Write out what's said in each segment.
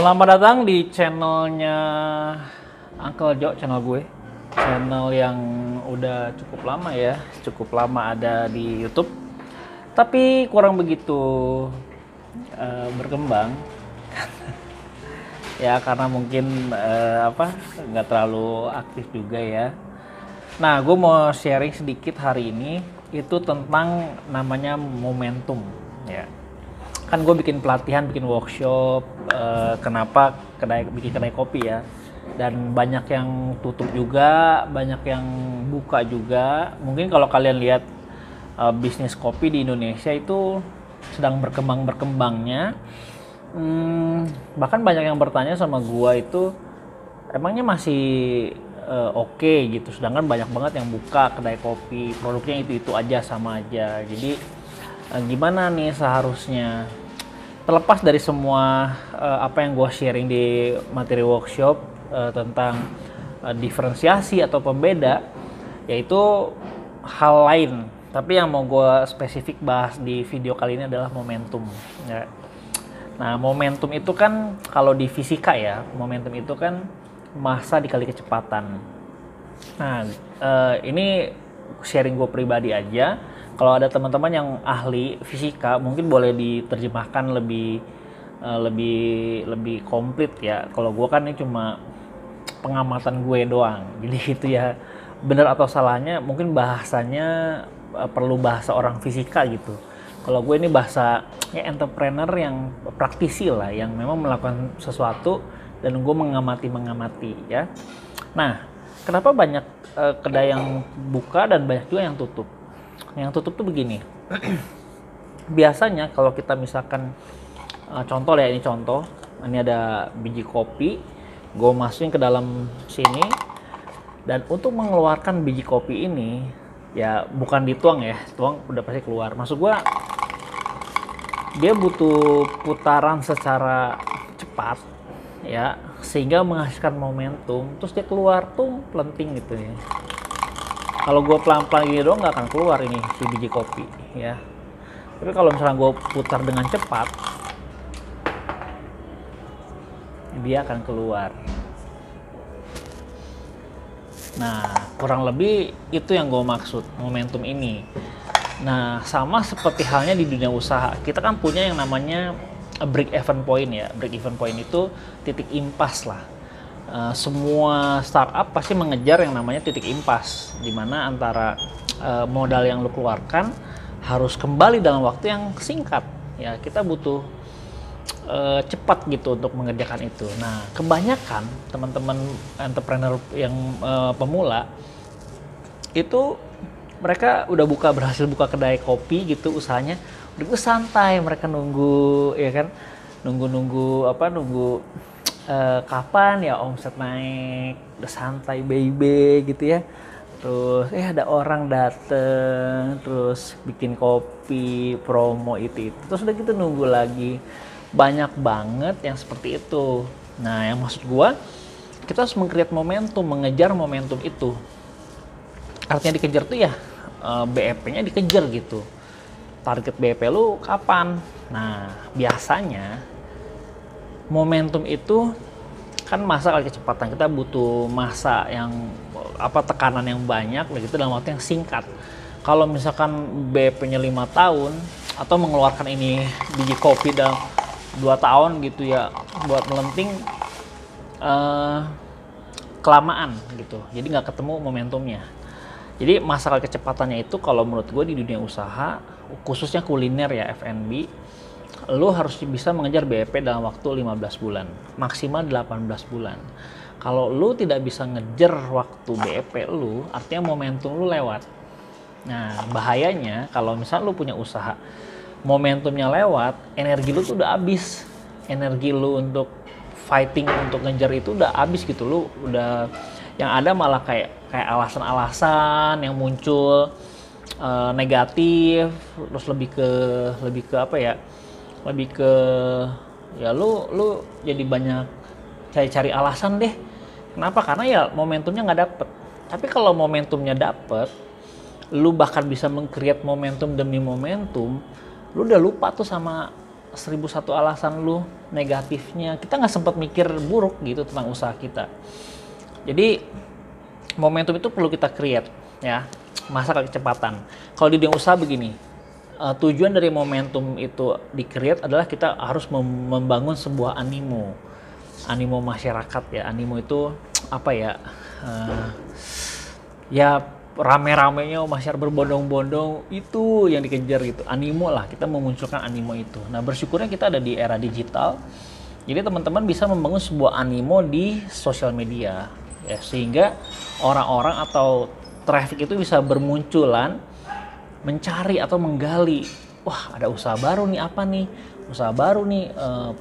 Selamat datang di channelnya Uncle Jo, channel gue. Channel yang udah cukup lama ya, cukup lama ada di YouTube. Tapi kurang begitu berkembang. Ya karena mungkin nggak terlalu aktif juga ya. Nah, gue mau sharing sedikit hari ini itu tentang namanya momentum ya. Kan gue bikin pelatihan, bikin workshop, kenapa bikin kedai kopi ya. Dan banyak yang tutup juga, banyak yang buka juga. Mungkin kalau kalian lihat bisnis kopi di Indonesia itu sedang berkembang-berkembangnya. Bahkan banyak yang bertanya sama gue itu, emangnya masih oke gitu. Sedangkan banyak banget yang buka kedai kopi, produknya itu aja, sama aja. Jadi gimana nih seharusnya, terlepas dari semua apa yang gue sharing di materi workshop tentang diferensiasi atau pembeda, yaitu hal lain. Tapi yang mau gue spesifik bahas di video kali ini adalah momentum ya. Nah, momentum itu kan kalau di fisika ya, momentum itu kan massa dikali kecepatan. Nah, ini sharing gue pribadi aja. Kalau ada teman-teman yang ahli fisika, mungkin boleh diterjemahkan lebih komplit ya. Kalau gue kan ini cuma pengamatan gue doang. Jadi itu ya, benar atau salahnya mungkin bahasanya perlu bahasa orang fisika gitu. Kalau gue ini bahasa ya entrepreneur yang praktisi lah, yang memang melakukan sesuatu dan gue mengamati ya. Nah, kenapa banyak kedai yang buka dan banyak juga yang tutup? Yang tutup tuh begini. Biasanya kalau kita misalkan contoh ya, ini contoh, ini ada biji kopi, gue masukin ke dalam sini, dan untuk mengeluarkan biji kopi ini ya bukan dituang ya, tuang udah pasti keluar. Maksud gue, dia butuh putaran secara cepat ya, sehingga menghasilkan momentum, terus dia keluar tuh pelenting gitu ya. Kalau gue pelan-pelan gini doang nggak akan keluar ini si biji kopi ya. Tapi kalau misalnya gue putar dengan cepat, dia akan keluar. Nah, kurang lebih itu yang gue maksud, momentum ini. Nah, sama seperti halnya di dunia usaha, kita kan punya yang namanya break even point ya. Break even point itu titik impas lah. Semua startup pasti mengejar yang namanya titik impas, di mana antara modal yang lu keluarkan harus kembali dalam waktu yang singkat ya. Kita butuh cepat gitu untuk mengerjakan itu. Nah, kebanyakan teman-teman entrepreneur yang pemula itu mereka udah berhasil buka kedai kopi gitu, usahanya udah santai, mereka nunggu ya kan, nunggu kapan ya omset naik, udah santai baby gitu ya. Terus ada orang dateng, terus bikin kopi, promo itu. Terus udah gitu nunggu lagi. Banyak banget yang seperti itu. Nah, yang maksud gua, kita harus meng-create momentum, mengejar momentum itu. Artinya dikejar tuh ya, BEP-nya dikejar gitu. Target BEP lu kapan? Nah, biasanya momentum itu kan massa kali kecepatan. Kita butuh massa yang tekanan yang banyak begitu dalam waktu yang singkat. Kalau misalkan BP-nya 5 tahun atau mengeluarkan ini biji kopi dalam 2 tahun gitu ya, buat melenting kelamaan gitu. Jadi nggak ketemu momentumnya. Jadi massa kali kecepatannya itu kalau menurut gue di dunia usaha, khususnya kuliner ya, F&B, lu harus bisa mengejar BEP dalam waktu 15 bulan, maksimal 18 bulan. Kalau lu tidak bisa ngejar waktu BEP lu, artinya momentum lu lewat. Nah, bahayanya kalau misal lu punya usaha, momentumnya lewat, energi lu tuh udah habis. Energi lu untuk fighting, untuk ngejar itu udah habis gitu. Lu udah, yang ada malah kayak alasan-alasan yang muncul negatif, terus lebih ke apa ya? Lebih ke ya lu jadi banyak cari alasan deh. Kenapa? Karena ya momentumnya nggak dapet. Tapi kalau momentumnya dapet, lu bahkan bisa meng-create momentum demi momentum, lu udah lupa tuh sama 1001 alasan lu negatifnya, kita nggak sempat mikir buruk gitu tentang usaha kita. Jadi momentum itu perlu kita create ya, masa kecepatan. Kalau di dunia usaha begini, tujuan dari momentum itu di-create adalah kita harus membangun sebuah animo masyarakat ya. Animo itu apa ya? Ya rame-ramenya masyarakat berbondong-bondong itu yang dikejar gitu. Animo lah, kita memunculkan animo itu. Nah, bersyukurnya kita ada di era digital. Jadi teman-teman bisa membangun sebuah animo di sosial media ya, sehingga orang-orang atau traffic itu bisa bermunculan mencari atau menggali, wah ada usaha baru nih, apa nih usaha baru nih,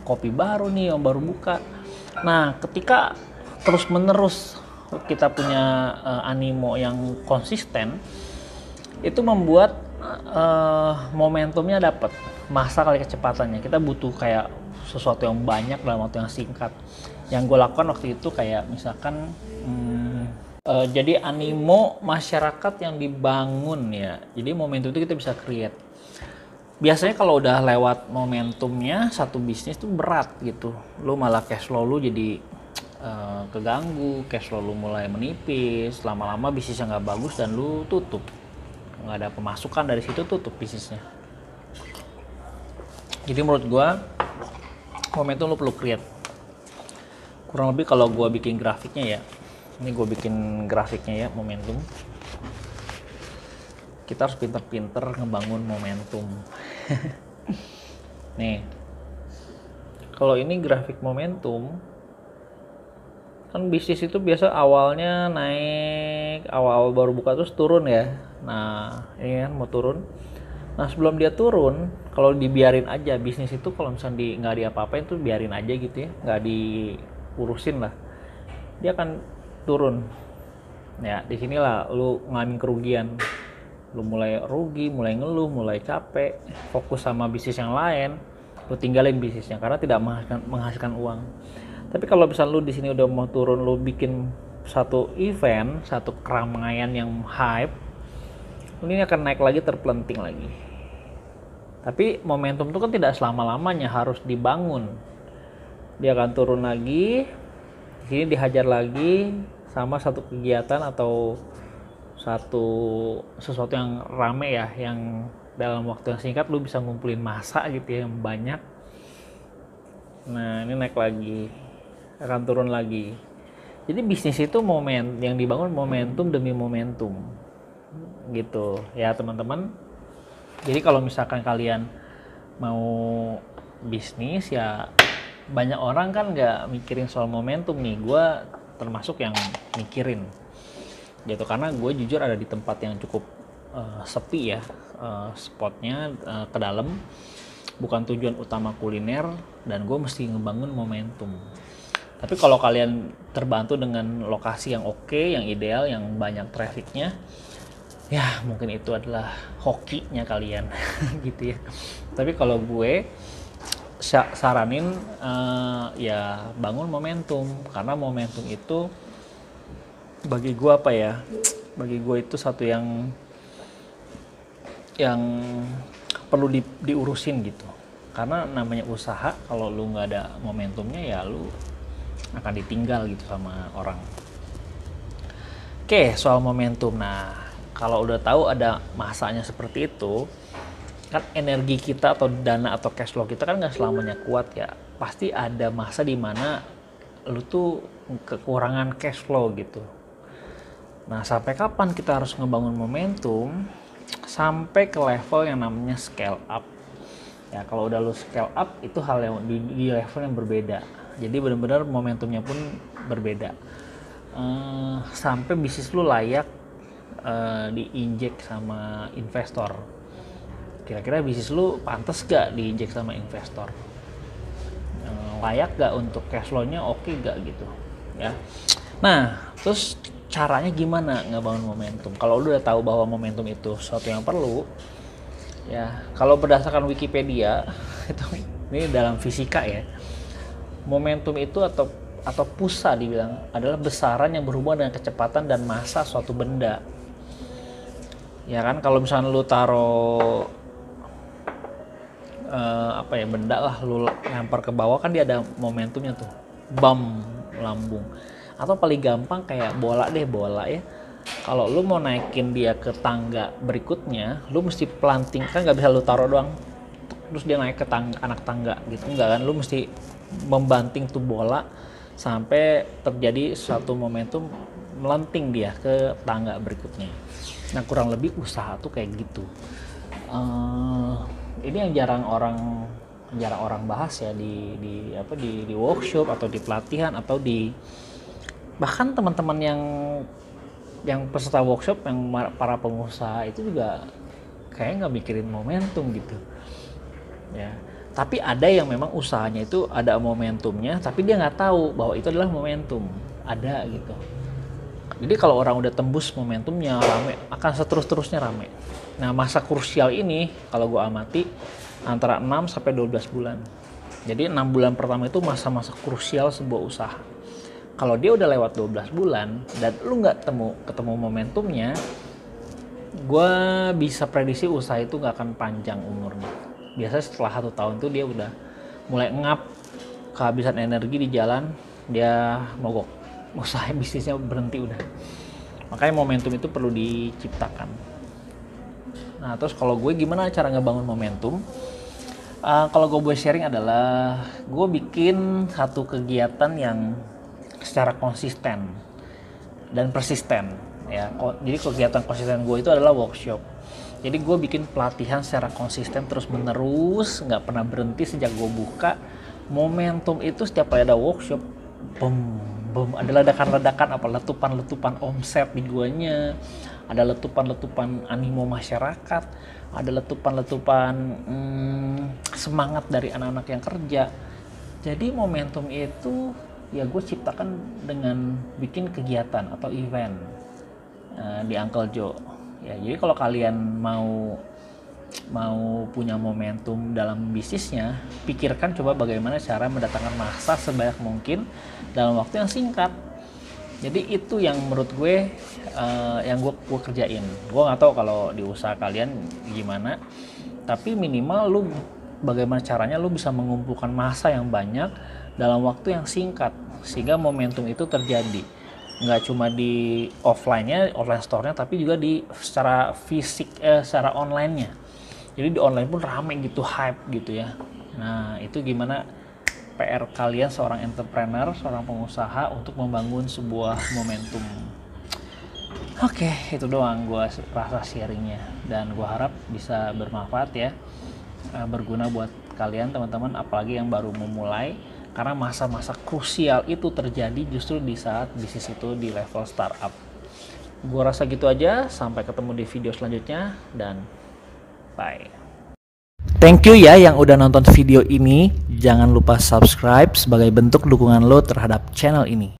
kopi baru nih yang baru buka. Nah, ketika terus menerus kita punya animo yang konsisten, itu membuat momentumnya dapat, masa kali kecepatannya. Kita butuh kayak sesuatu yang banyak dalam waktu yang singkat. Yang gue lakukan waktu itu kayak misalkan jadi animo masyarakat yang dibangun ya. Jadi momentum itu kita bisa create. Biasanya kalau udah lewat momentumnya, satu bisnis tuh berat gitu. Lu malah cash flow lu jadi keganggu, cash flow lu mulai menipis, lama-lama bisnisnya nggak bagus dan lu tutup. Nggak ada pemasukan dari situ, tutup bisnisnya. Jadi menurut gua momentum lu perlu create. Kurang lebih kalau gua bikin grafiknya ya, ini gue bikin grafiknya ya, momentum. Kita harus pinter-pinter ngebangun momentum. Nih, kalau ini grafik momentum, kan bisnis itu biasa awalnya naik, awal baru buka terus turun ya. Nah, ini kan mau turun. Nah, sebelum dia turun, kalau dibiarin aja bisnis itu, kalau misalnya nggak diapa-apain tuh biarin aja gitu ya, nggak diurusin lah, dia akan turun ya. Disinilah lu ngalamin kerugian, lu mulai rugi, mulai ngeluh, mulai capek, fokus sama bisnis yang lain, lu tinggalin bisnisnya karena tidak menghasilkan uang. Tapi kalau misalnya lu di sini udah mau turun, lu bikin satu event, satu keramaian yang hype, ini akan naik lagi, terpelenting lagi. Tapi momentum itu kan tidak selama-lamanya harus dibangun, dia akan turun lagi, di sini dihajar lagi sama satu kegiatan atau sesuatu yang rame ya, yang dalam waktu yang singkat lu bisa ngumpulin massa gitu ya, yang banyak. Nah, ini naik lagi, akan turun lagi. Jadi bisnis itu yang dibangun momentum demi momentum gitu ya teman-teman. Jadi kalau misalkan kalian mau bisnis ya, banyak orang kan nggak mikirin soal momentum nih. Gue termasuk yang mikirin gitu, karena gue jujur ada di tempat yang cukup sepi ya, spotnya ke dalam, bukan tujuan utama kuliner, dan gue mesti ngebangun momentum. Tapi kalau kalian terbantu dengan lokasi yang oke, yang ideal, yang banyak trafficnya, ya mungkin itu adalah hokinya kalian gitu ya. Tapi kalau gue saranin ya bangun momentum, karena momentum itu bagi gue apa ya, bagi gue itu satu yang perlu diurusin gitu. Karena namanya usaha, kalau lu nggak ada momentumnya ya lu akan ditinggal gitu sama orang. Oke, soal momentum. Nah, kalau udah tahu ada masanya seperti itu, kan energi kita atau dana atau cash flow kita kan nggak selamanya kuat ya. Pasti ada masa di mana lu tuh kekurangan cash flow gitu. Nah, sampai kapan kita harus ngebangun momentum? Sampai ke level yang namanya scale up. Ya, kalau udah lu scale up, itu hal yang di level yang berbeda. Jadi benar-benar momentumnya pun berbeda. Sampai bisnis lu layak diinjek sama investor. Kira-kira bisnis lu pantas gak diinjek sama investor? Layak gak untuk cash flow-nya, oke gak gitu ya. Nah, terus caranya gimana ngebangun momentum? Kalau lu udah tahu bahwa momentum itu sesuatu yang perlu ya, kalau berdasarkan Wikipedia itu, ini dalam fisika ya, momentum itu atau pusa dibilang adalah besaran yang berhubungan dengan kecepatan dan massa suatu benda. Ya kan, kalau misalnya lu taruh apa ya, benda lah lu lempar ke bawah, kan dia ada momentumnya tuh, bam, lambung. Atau paling gampang kayak bola ya, kalau lu mau naikin dia ke tangga berikutnya, lu mesti planting, kan nggak bisa lu taruh doang terus dia naik ke anak tangga gitu, enggak kan, lu mesti membanting tuh bola sampai terjadi suatu momentum melenting dia ke tangga berikutnya. Nah, kurang lebih usaha tuh kayak gitu. Ini yang jarang orang bahas ya di workshop atau di pelatihan atau di bahkan teman-teman yang peserta workshop, yang para pengusaha itu juga kayak nggak mikirin momentum gitu ya. Tapi ada yang memang usahanya itu ada momentumnya, tapi dia nggak tahu bahwa itu adalah momentum, ada gitu. Jadi kalau orang udah tembus momentumnya, rame, akan seterus-terusnya rame. Nah, masa krusial ini kalau gue amati antara 6 sampai 12 bulan. Jadi 6 bulan pertama itu masa-masa krusial sebuah usaha. Kalau dia udah lewat 12 bulan dan lu nggak ketemu momentumnya, gue bisa prediksi usaha itu nggak akan panjang umurnya. Biasanya setelah 1 tahun tuh dia udah mulai ngap, kehabisan energi di jalan, dia mogok, usaha bisnisnya berhenti udah. Makanya momentum itu perlu diciptakan. Nah, terus kalau gue gimana cara ngebangun momentum? Kalau gue sharing adalah gue bikin satu kegiatan yang secara konsisten dan persisten ya. Jadi kegiatan konsisten gue itu adalah workshop. Jadi gue bikin pelatihan secara konsisten terus menerus, nggak pernah berhenti sejak gue buka. Momentum itu setiap kali ada workshop, ada ledakan-ledakan, apa letupan-letupan omset di guanya, ada letupan-letupan animo masyarakat, ada letupan-letupan semangat dari anak-anak yang kerja. Jadi momentum itu ya gue ciptakan dengan bikin kegiatan atau event di Uncle Joe. Ya, jadi kalau kalian mau punya momentum dalam bisnisnya, pikirkan coba bagaimana cara mendatangkan massa sebanyak mungkin dalam waktu yang singkat. Jadi itu yang menurut gue yang gue kerjain. Gue nggak tahu kalau di usaha kalian gimana, tapi minimal lu bagaimana caranya lu bisa mengumpulkan massa yang banyak dalam waktu yang singkat sehingga momentum itu terjadi. Nggak cuma di offline store-nya, tapi juga di secara fisik, secara online-nya. Jadi di online pun rame gitu, hype gitu ya. Nah, itu gimana PR kalian seorang entrepreneur, seorang pengusaha untuk membangun sebuah momentum. Oke, itu doang gue rasa sharingnya, dan gue harap bisa bermanfaat ya, berguna buat kalian teman-teman, apalagi yang baru memulai, karena masa-masa krusial itu terjadi justru di saat bisnis itu di level startup. Gue rasa gitu aja, sampai ketemu di video selanjutnya, dan bye. Thank you ya yang udah nonton video ini. Jangan lupa subscribe sebagai bentuk dukungan lo terhadap channel ini.